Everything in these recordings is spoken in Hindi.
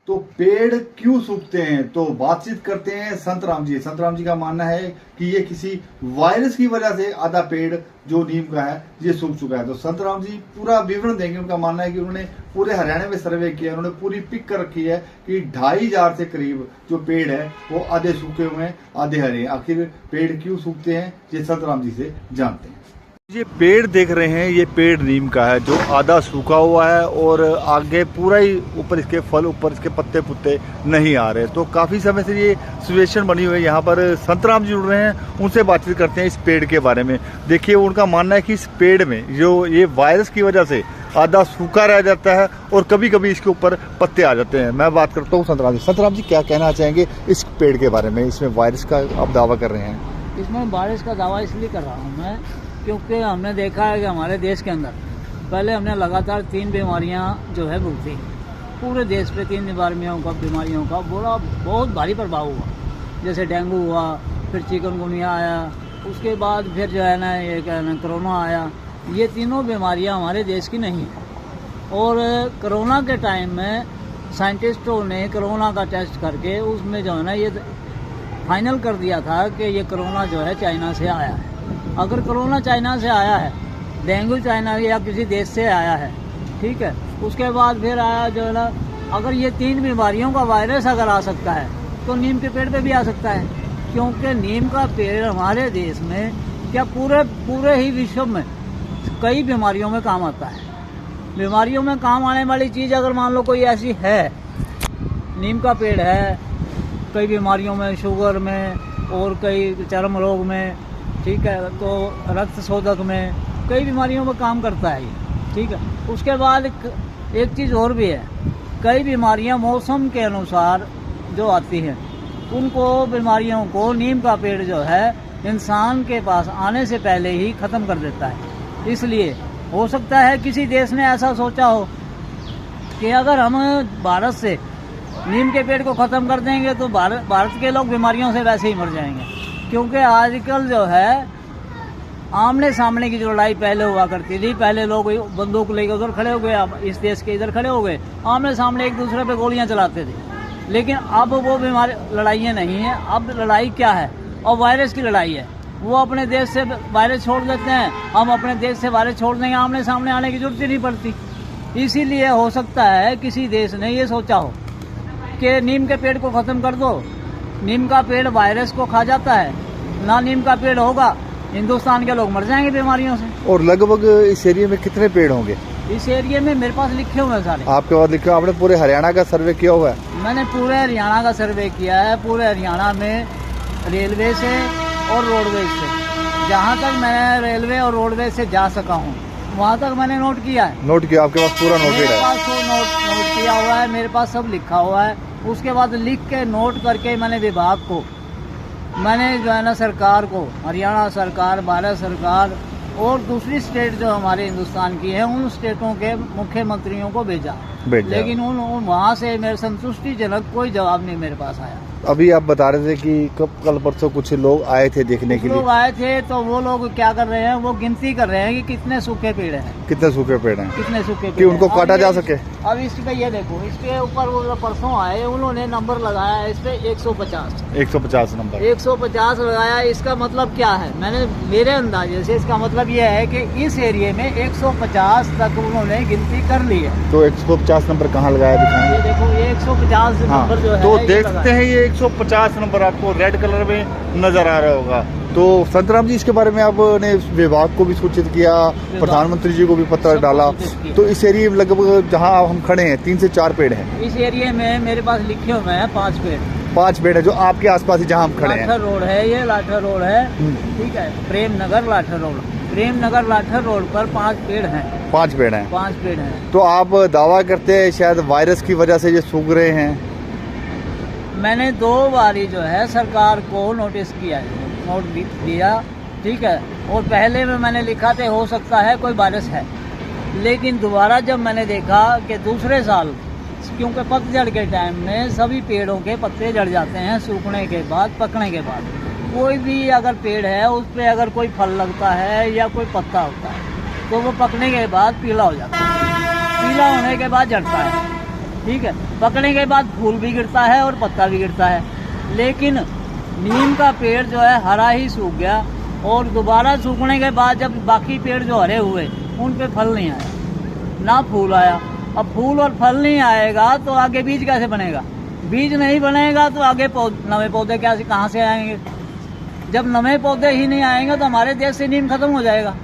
तो पेड़ क्यों सूखते हैं, तो बातचीत करते हैं संत राम जी। संत राम जी का मानना है कि ये किसी वायरस की वजह से आधा पेड़ जो नीम का है ये सूख चुका है। तो संत राम जी पूरा विवरण देंगे। उनका मानना है कि उन्होंने पूरे हरियाणा में सर्वे किया, उन्होंने पूरी पिक कर रखी है कि 2500 से करीब जो पेड़ है वो आधे सूखे हुए हैं, आधे हरे हैं। आखिर पेड़ क्यों सूखते हैं ये संत राम जी से जानते हैं। ये पेड़ देख रहे हैं, ये पेड़ नीम का है जो आधा सूखा हुआ है और आगे पूरा ही ऊपर इसके फल, ऊपर इसके पत्ते पुत्ते नहीं आ रहे। तो काफ़ी समय से ये सिचुएशन बनी हुई है। यहाँ पर संत राम जी जुड़ रहे हैं, उनसे बातचीत करते हैं इस पेड़ के बारे में। देखिए उनका मानना है कि इस पेड़ में जो ये वायरस की वजह से आधा सूखा रह जाता है और कभी कभी इसके ऊपर पत्ते आ जाते हैं। मैं बात करता हूँ संत राम जी। संत राम जी क्या कहना चाहेंगे इस पेड़ के बारे में? इसमें वायरस का आप दावा कर रहे हैं। इसमें वायरस का दावा इसलिए कर रहा हूँ मैं क्योंकि हमने देखा है कि हमारे देश के अंदर पहले हमने लगातार 3 बीमारियां जो है भुगती। पूरे देश पे 3 बीमारियों का बहुत भारी प्रभाव हुआ। जैसे डेंगू हुआ, फिर चिकनगुनिया आया, उसके बाद फिर जो है ना ये कोरोना आया। ये तीनों बीमारियां हमारे देश की नहीं हैं। और कोरोना के टाइम में साइंटिस्टों ने कोरोना का टेस्ट करके उसमें जो है ना ये फाइनल कर दिया था कि ये कोरोना जो है चाइना से आया है। अगर कोरोना चाइना से आया है, डेंगू चाइना या किसी देश से आया है, ठीक है, उसके बाद फिर आया जो है ना, अगर ये 3 बीमारियों का वायरस अगर आ सकता है तो नीम के पेड़ पे भी आ सकता है। क्योंकि नीम का पेड़ हमारे देश में क्या पूरे ही विश्व में कई बीमारियों में काम आता है। बीमारियों में काम आने वाली चीज़ अगर मान लो कोई ऐसी है, नीम का पेड़ है कई बीमारियों में, शुगर में और कई चर्म रोग में, ठीक है, तो रक्त शोधक में, कई बीमारियों में काम करता है ये, ठीक है। उसके बाद एक चीज़ और भी है, कई बीमारियां मौसम के अनुसार जो आती हैं उनको बीमारियों को नीम का पेड़ जो है इंसान के पास आने से पहले ही ख़त्म कर देता है। इसलिए हो सकता है किसी देश ने ऐसा सोचा हो कि अगर हम भारत से नीम के पेड़ को ख़त्म कर देंगे तो भारत के लोग बीमारियों से वैसे ही मर जाएंगे। क्योंकि आजकल जो है आमने सामने की जो लड़ाई पहले हुआ करती थी, पहले लोग बंदूक लेकर उधर खड़े हो गए, अब इस देश के इधर खड़े हो गए, आमने सामने एक दूसरे पे गोलियां चलाते थे। लेकिन अब वो बीमारी लड़ाइयाँ नहीं हैं। अब लड़ाई क्या है? और वायरस की लड़ाई है। वो अपने देश से वायरस छोड़ देते हैं, हम अपने देश से वायरस छोड़ देंगे, आमने सामने आने की जरूरत ही नहीं पड़ती। इसीलिए हो सकता है किसी देश ने ये सोचा हो कि नीम के पेड़ को ख़त्म कर दो। नीम का पेड़ वायरस को खा जाता है, ना नीम का पेड़ होगा हिंदुस्तान के लोग मर जाएंगे बीमारियों से। और लगभग इस एरिया में कितने पेड़ होंगे? इस एरिया में मेरे पास लिखे हुए हैं सारे। आपके पास लिखे? आपने पूरे हरियाणा का सर्वे किया हुआ है? मैंने पूरे हरियाणा का सर्वे किया है। पूरे हरियाणा में रेलवे से और रोडवेज से, जहाँ तक मैं रेलवे और रोडवेज से जा सका हूँ वहाँ तक मैंने नोट किया है। नोट किया? आपके पास पूरा नोटेड है? मेरे पास तो नोट किया हुआ है, मेरे पास सब लिखा हुआ है। उसके बाद लिख के नोट करके मैंने विभाग को, मैंने जो है ना सरकार को, हरियाणा सरकार, भारत सरकार और दूसरी स्टेट जो हमारे हिंदुस्तान की है उन स्टेटों के मुख्यमंत्रियों को भेजा। लेकिन उन वहाँ से मेरे संतुष्टिजनक कोई जवाब नहीं मेरे पास आया। अभी आप बता रहे थे कि कल परसों कुछ लोग आए थे देखने के लिए। लोग आए थे तो वो लोग क्या कर रहे हैं, वो गिनती कर रहे हैं कि कितने सूखे पेड़ हैं। कितने सूखे पेड़ हैं? कितने सूखे पेड़ कि उनको काटा जा सके। अब इस पे ये देखो, इसके ऊपर वो परसों आए, उन्होंने नंबर लगाया है इस पे 150 नंबर 150 लगाया। इसका मतलब क्या है? मेरे अंदाजे से इसका मतलब ये है कि इस एरिया में 150 तक उन्होंने गिनती कर ली है। तो 150 नंबर कहाँ लगाया दिखाएंगे? ये देखो ये 150 नंबर जो है, तो देख सकते हैं ये 150 नंबर आपको रेड कलर में नजर आ रहा होगा। तो संत राम जी इसके बारे में आपने विभाग को भी सूचित किया, प्रधानमंत्री जी को भी पत्र डाला। तो इस एरिया में लगभग जहां हम खड़े हैं 3 से 4 पेड़ हैं। इस एरिया में मेरे पास लिखे हुए हैं 5 पेड़। 5 पेड़ है जो आपके आसपास ही जहां हम खड़े हैं। लाठर रोड है, ये लाठर रोड है, ठीक है, प्रेमनगर लाठर रोड, प्रेमनगर लाठर रोड पर 5 पेड़ हैं। 5 पेड़ हैं? 5 पेड़ हैं। तो आप दावा करते हैं शायद वायरस की वजह से ये सूख रहे हैं? मैंने 2 बारी जो है सरकार को नोटिस किया है, नोट दिया, ठीक है, और पहले में मैंने लिखा था हो सकता है कोई वायरस है। लेकिन दोबारा जब मैंने देखा कि दूसरे साल, क्योंकि पतझड़ के टाइम में सभी पेड़ों के पत्ते झड़ जाते हैं सूखने के बाद, पकने के बाद। कोई भी अगर पेड़ है उस पर अगर कोई फल लगता है या कोई पत्ता होता है तो वो पकने के बाद पीला हो जाता है, पीला होने के बाद झड़ता है। ठीक है, पकने के बाद फूल भी गिरता है और पत्ता भी गिरता है, लेकिन नीम का पेड़ जो है हरा ही सूख गया और दोबारा सूखने के बाद जब बाकी पेड़ जो हरे हुए उन पे फल नहीं आया, ना फूल आया। अब फूल और फल नहीं आएगा तो आगे बीज कैसे बनेगा? बीज नहीं बनेगा तो आगे नए पौधे क्या कहाँ से आएंगे? जब नए पौधे ही नहीं आएंगे तो हमारे देश से नीम खत्म हो जाएगा।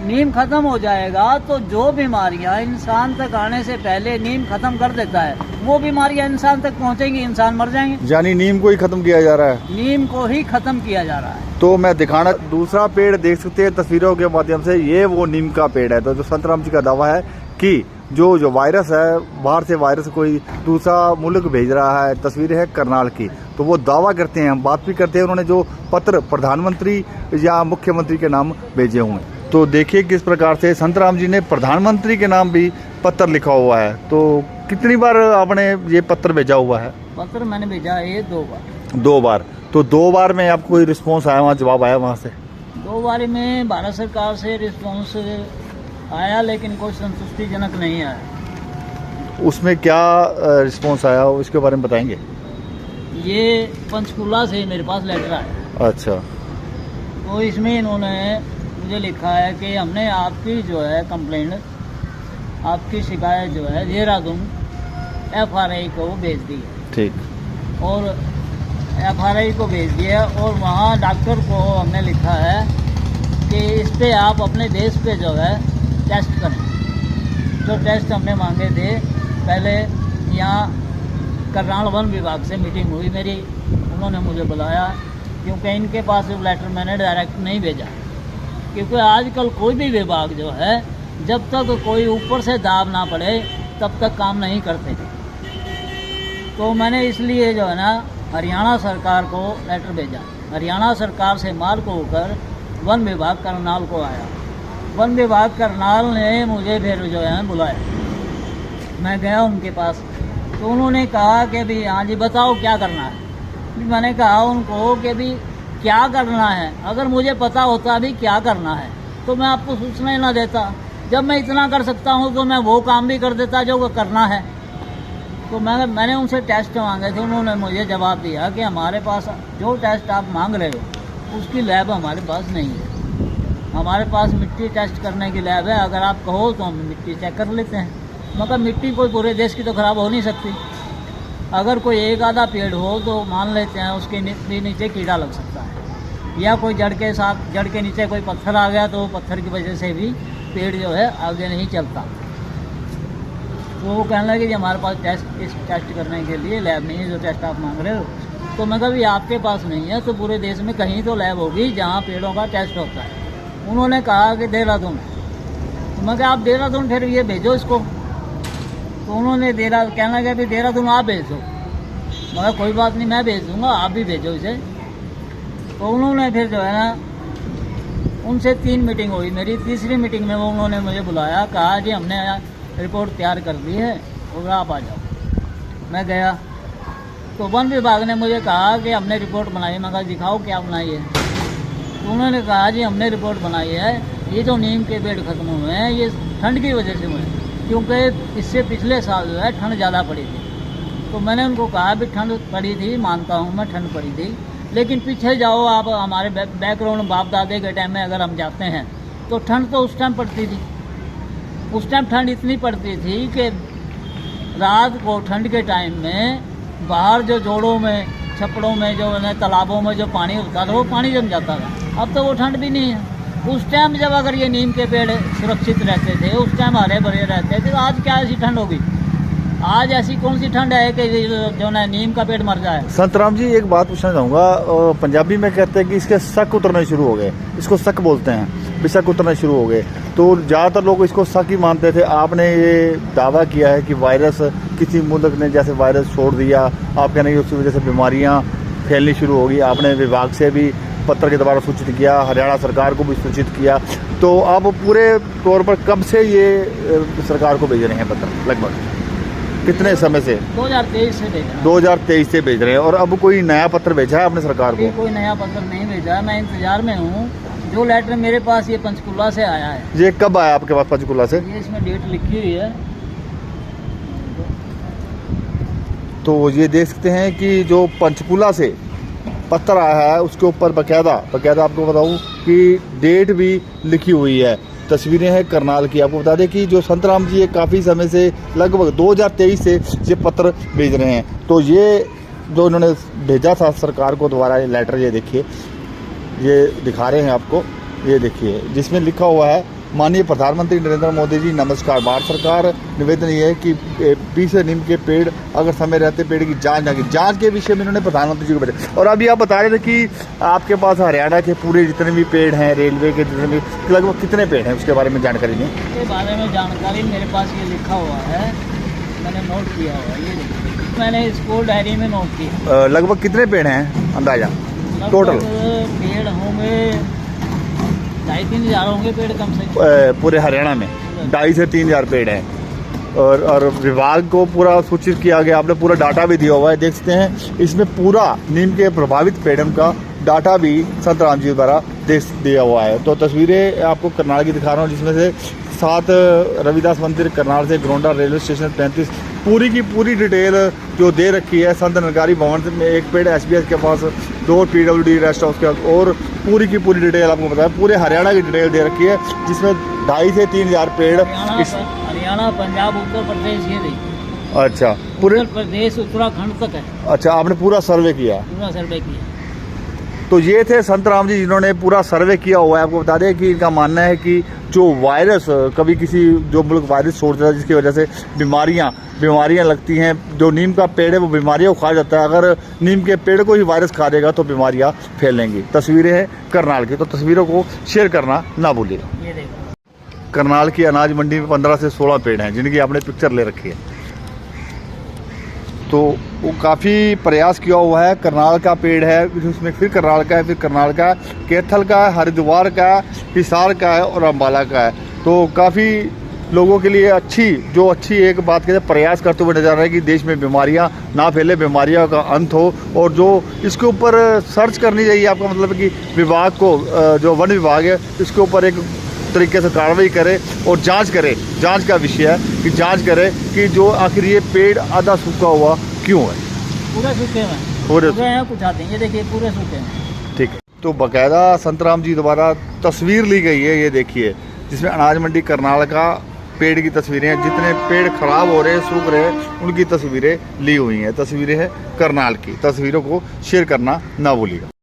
नीम खत्म हो जाएगा तो जो बीमारियां इंसान तक आने से पहले नीम खत्म कर देता है, वो बीमारियां इंसान तक पहुंचेंगी, इंसान मर जाएंगे। यानी नीम को ही खत्म किया जा रहा है। नीम को ही खत्म किया जा रहा है। तो मैं दिखाना, दूसरा पेड़ देख सकते हैं तस्वीरों के माध्यम से, ये वो नीम का पेड़ है। तो जो संतराम जी का दावा है कि जो वायरस है, बाहर से वायरस कोई दूसरा मुल्क भेज रहा है, तस्वीर है करनाल की, तो वो दावा करते हैं, हम बात भी करते हैं, उन्होंने जो पत्र प्रधानमंत्री या मुख्यमंत्री के नाम भेजे हुए हैं। तो देखिए किस प्रकार से संतराम जी ने प्रधानमंत्री के नाम भी पत्र लिखा हुआ है। तो कितनी बार आपने ये पत्र भेजा हुआ है? पत्र मैंने भेजा है 2 बार। 2 बार। तो 2 बार में आपको कोई रिस्पॉन्स आया, वहाँ जवाब आया वहाँ से? 2 बार में भारत सरकार से रिस्पॉन्स आया, लेकिन कोई संतुष्टिजनक नहीं आया। उसमें क्या रिस्पॉन्स आया इसके बारे में बताएंगे? ये पंचकूला से मेरे पास लेटर आया। अच्छा। तो इसमें इन्होंने मुझे लिखा है कि हमने आपकी जो है कंप्लेंट, आपकी शिकायत जो है देहरादून FRI को भेज दी है। ठीक। और FRI को भेज दिया और वहाँ डॉक्टर को हमने लिखा है कि इस पे आप अपने देश पे जो है टेस्ट करें। जो टेस्ट हमने मांगे थे, पहले यहाँ करनाल वन विभाग से मीटिंग हुई मेरी, उन्होंने मुझे बुलाया, क्योंकि इनके पास लेटर मैंने डायरेक्ट नहीं भेजा, क्योंकि आजकल कोई भी विभाग जो है जब तक कोई ऊपर से दाब ना पड़े तब तक काम नहीं करते। तो मैंने इसलिए जो है ना हरियाणा सरकार को लेटर भेजा। हरियाणा सरकार से माल को होकर वन विभाग करनाल को आया। वन विभाग करनाल ने मुझे फिर जो है बुलाया, मैं गया उनके पास। तो उन्होंने कहा कि भी हाँ जी बताओ क्या करना है। मैंने कहा उनको कि भी क्या करना है, अगर मुझे पता होता भी क्या करना है तो मैं आपको सूचना ही ना देता। जब मैं इतना कर सकता हूँ तो मैं वो काम भी कर देता जो करना है। तो मैंने उनसे टेस्ट मांगे थे, उन्होंने मुझे जवाब दिया कि हमारे पास जो टेस्ट आप मांग रहे हो उसकी लैब हमारे पास नहीं है। हमारे पास मिट्टी टेस्ट करने की लैब है, अगर आप कहो तो हम मिट्टी चेक कर लेते हैं। मगर मिट्टी कोई पूरे देश की तो ख़राब हो नहीं सकती। अगर कोई एक आधा पेड़ हो तो मान लेते हैं उसके नीचे कीड़ा लग सकता है, या कोई जड़ के नीचे कोई पत्थर आ गया तो पत्थर की वजह से भी पेड़ जो है आगे नहीं चलता। तो वो कहने लगे कि हमारे पास टेस्ट करने के लिए लैब नहीं है जो टेस्ट आप मांग रहे हो। तो मैं कभी आपके पास नहीं है तो पूरे देश में कहीं तो लैब होगी जहाँ पेड़ों का टेस्ट होता है। उन्होंने कहा कि देहरादून। तो मैं कहा आप देहरादून फिर ये भेजो इसको। तो उन्होंने कहना लगा कि देहरादून आप भेज दो। मगर कोई बात नहीं, मैं भेज दूँगा, आप भी भेजो इसे। तो उन्होंने फिर जो है ना उनसे 3 मीटिंग हुई मेरी। तीसरी मीटिंग में वो उन्होंने मुझे बुलाया, कहा जी हमने रिपोर्ट तैयार कर दी है और आप आ जाओ। मैं गया तो वन विभाग ने मुझे कहा कि हमने रिपोर्ट बनाई। मैं कहा दिखाओ क्या बनाई है। तो उन्होंने कहा जी हमने रिपोर्ट बनाई है, ये जो नीम के पेड़ खत्म हुए हैं ये ठंड की वजह से हुए, क्योंकि इससे पिछले साल जो है ठंड ज़्यादा पड़ी थी। तो मैंने उनको कहा भी ठंड पड़ी थी, मानता हूँ मैं ठंड पड़ी थी, लेकिन पीछे जाओ आप, हमारे बैकग्राउंड बाप दादे के टाइम में अगर हम जाते हैं तो ठंड तो उस टाइम पड़ती थी। उस टाइम ठंड इतनी पड़ती थी कि रात को ठंड के टाइम में बाहर जो जोड़ों में, छपड़ों में, जो है तालाबों में जो पानी होता था वो पानी जम जाता था। अब तो वो ठंड भी नहीं है। उस टाइम जब अगर ये नीम के पेड़ सुरक्षित रहते थे, उस टाइम हरे भरे रहते थे, तो आज क्या ऐसी ठंड होगी? आज ऐसी कौन सी ठंड है कि जो ना नीम का पेड़ मर जाए? संतराम जी एक बात पूछना चाहूँगा, पंजाबी में कहते हैं कि इसके शक उतरने शुरू हो गए, इसको शक बोलते हैं, विशक उतरने शुरू हो गए। तो ज़्यादातर लोग इसको शक ही मानते थे। आपने ये दावा किया है कि वायरस किसी मुल्क ने जैसे वायरस छोड़ दिया, आप कहने की उसकी वजह से बीमारियाँ फैलनी शुरू होगी। आपने विभाग से भी पत्र के द्वारा सूचित किया, हरियाणा सरकार को भी सूचित किया। तो आप पूरे तौर पर कब से ये सरकार को भेज रहे हैं पत्र? लगभग कितने समय से? 2023 से भेज रहे हैं। 2023 से भेज रहे हैं। और अब कोई नया पत्र भेजा है आपने सरकार को? कोई नया पत्र नहीं भेजा, मैं इंतजार में हूँ। जो लेटर मेरे पास ये पंचकूला से आया है। ये कब आया आपके पास पंचकूला से? ये इसमें डेट लिखी हुई है, तो ये देख सकते हैं कि जो पंचकूला से पत्थर आया है उसके ऊपर बकायदा आपको बताऊं कि डेट भी लिखी हुई है। तस्वीरें हैं करनाल की। आपको बता दें कि जो संतराम जी ये काफ़ी समय से लगभग 2023 से ये पत्र भेज रहे हैं। तो ये जो इन्होंने भेजा था सरकार को दोबारा ये लेटर, ये देखिए, ये दिखा रहे हैं आपको, ये देखिए, जिसमें लिखा हुआ है माननीय प्रधानमंत्री नरेंद्र मोदी जी नमस्कार। भारत सरकार निवेदन ये है कि 20 नीम के पेड़ अगर समय रहते पेड़ की जांच के विषय में इन्होंने प्रधानमंत्री जी को बताया। और अभी आप बता रहे थे कि आपके पास हरियाणा के पूरे जितने भी पेड़ हैं, रेलवे के जितने भी, लगभग कितने पेड़ हैं उसके बारे में जानकारी नहीं? इसके बारे में जानकारी मेरे पास ये लिखा हुआ है, मैंने नोट किया हुआ है, ये देखिए, मैंने स्कूल डायरी में नोट किया। लगभग कितने पेड़ हैं अंदाजा टोटल? पेड़ होंगे 2,500-3 हज़ार होंगे पेड़ कम से कम पूरे हरियाणा में 2,500 से 3,000 पेड़ हैं। और विभाग को पूरा सूचित किया गया, आपने पूरा डाटा भी दिया हुआ है, देख सकते हैं इसमें पूरा नीम के प्रभावित पेड़ों का डाटा भी संतराम जी द्वारा दिया हुआ है। तो तस्वीरें आपको करनाल की दिखा रहा हूँ, जिसमें से 7 रविदास मंदिर करनाल से ग्रोंडा रेलवे स्टेशन 35 पूरी की पूरी डिटेल जो दे रखी है। संत निरंकारी भवन में एक पेड़ SBS के पास, 2 PWD रेस्ट हाउस के, और पूरी की पूरी डिटेल आपको बताया, पूरे हरियाणा की डिटेल दे रखी है, जिसमें 2,500 से 3,000 पेड़ हरियाणा, पंजाब, उत्तर प्रदेश, ये देखिए। अच्छा, पूरे उत्तर प्रदेश उत्तराखंड तक है। अच्छा, आपने पूरा सर्वे किया? पूरा सर्वे किया। तो ये थे संतराम जी जिन्होंने पूरा सर्वे किया हुआ है। आपको बता दें कि इनका मानना है कि जो वायरस, कभी किसी जो मुल्क वायरस छोड़ता है जिसकी वजह से बीमारियां लगती हैं, जो नीम का पेड़ है वो बीमारियों को खा जाता है। अगर नीम के पेड़ को ही वायरस खा देगा तो बीमारियां फैलेंगी। तस्वीरें हैं करनाल की, तो तस्वीरों को शेयर करना ना भूलिएगा। ये देखो, करनाल की अनाज मंडी में 15 से 16 पेड़ हैं जिनकी आपने पिक्चर ले रखी है। तो वो काफ़ी प्रयास किया हुआ है। करनाल का पेड़ है, उसमें फिर करनाल का है, फिर करनाल का, कैथल का, हरिद्वार का, हिसार का है और अम्बाला का है। तो काफ़ी लोगों के लिए अच्छी एक बात कहते हैं, प्रयास करते हुए नजर आ रहा है कि देश में बीमारियां ना फैले, बीमारियों का अंत हो। और जो इसके ऊपर सर्च करनी चाहिए, आपका मतलब कि विभाग को, जो वन विभाग है, इसके ऊपर एक तरीके से कार्रवाई करे और जांच करे। जांच का विषय है कि जांच करे कि जो आखिर ये पेड़ आधा सूखा हुआ क्यों है। पूरे सूखे हैं, पूरे हैं, कुछ आते हैं, ये देखिए पूरे सूखे हैं। ठीक है, तो बाकायदा संतराम जी द्वारा तस्वीर ली गई है, ये देखिए, जिसमें अनाज मंडी करनाल का पेड़ की तस्वीरें हैं। जितने पेड़ खराब हो रहे हैं, सूख रहे हैं, उनकी तस्वीरें ली हुई हैं। तस्वीरें हैं करनाल की। तस्वीरों को शेयर करना ना भूलिएगा।